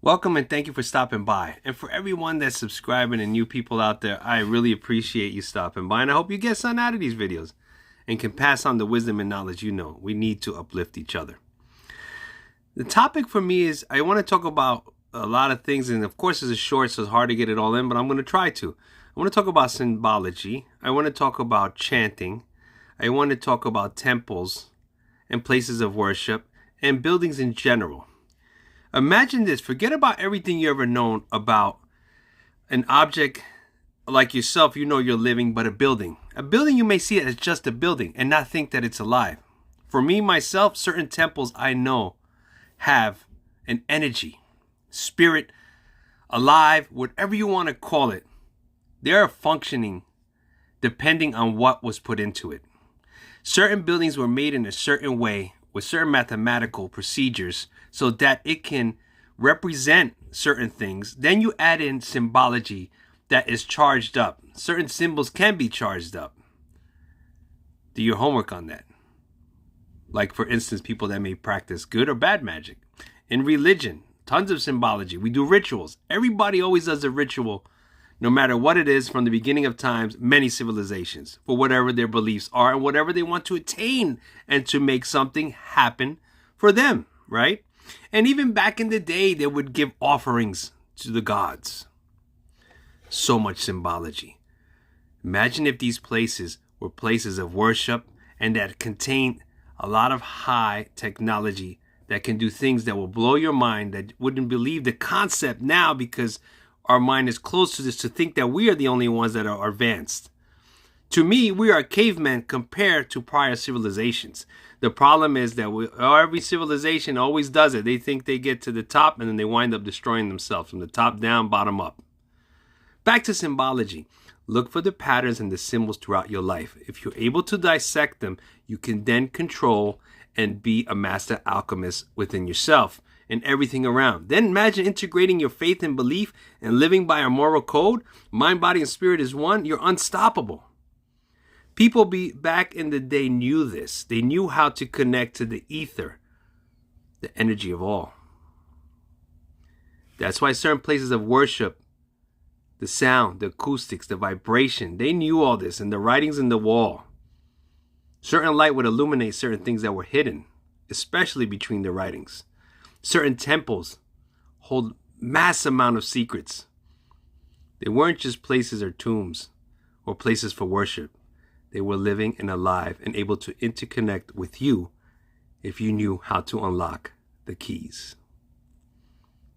Welcome and thank you for stopping by. And for everyone that's subscribing and new people out there, I really appreciate you stopping by. And I hope you get something out of these videos and can pass on the wisdom and knowledge you know. We need to uplift each other. The topic for me is I want to talk about a lot of things. And of course, it's short, so it's hard to get it all in, but I'm going to try to. I want to talk about symbology. I want to talk about chanting. I want to talk about temples and places of worship and buildings in general. Imagine this. Forget about everything you ever known about an object like yourself. You know you're living, but a building. A building, you may see it as just a building and not think that it's alive. For me, myself, certain temples I know have an energy, spirit, alive, whatever you want to call it. They are functioning depending on what was put into it. Certain buildings were made in a certain way with certain mathematical procedures so that it can represent certain things. Then you add in symbology that is charged up. Certain symbols can be charged up. Do your homework on that. Like, for instance, people that may practice good or bad magic. In religion, tons of symbology. We do rituals. Everybody always does a ritual, no matter what it is, from the beginning of times, many civilizations, for whatever their beliefs are and whatever they want to attain and to make something happen for them, right? And even back in the day, they would give offerings to the gods. So much symbology. Imagine if these places were places of worship and that contain a lot of high technology that can do things that will blow your mind, that wouldn't believe the concept now because our mind is close to this, to think that we are the only ones that are advanced. To me, we are cavemen compared to prior civilizations. The problem is that every civilization always does it. They think they get to the top and then they wind up destroying themselves from the top down, bottom up. Back to symbology. Look for the patterns and the symbols throughout your life. If you're able to dissect them, you can then control and be a master alchemist within yourself and everything around. Then imagine integrating your faith and belief and living by a moral code. Mind, body, and spirit is one. You're unstoppable. People back in the day knew this. They knew how to connect to the ether, the energy of all. That's why certain places of worship, the sound, the acoustics, the vibration, they knew all this, and the writings in the wall. Certain light would illuminate certain things that were hidden, especially between the writings. Certain temples hold mass amount of secrets. They weren't just places or tombs or places for worship. They were living and alive and able to interconnect with you if you knew how to unlock the keys.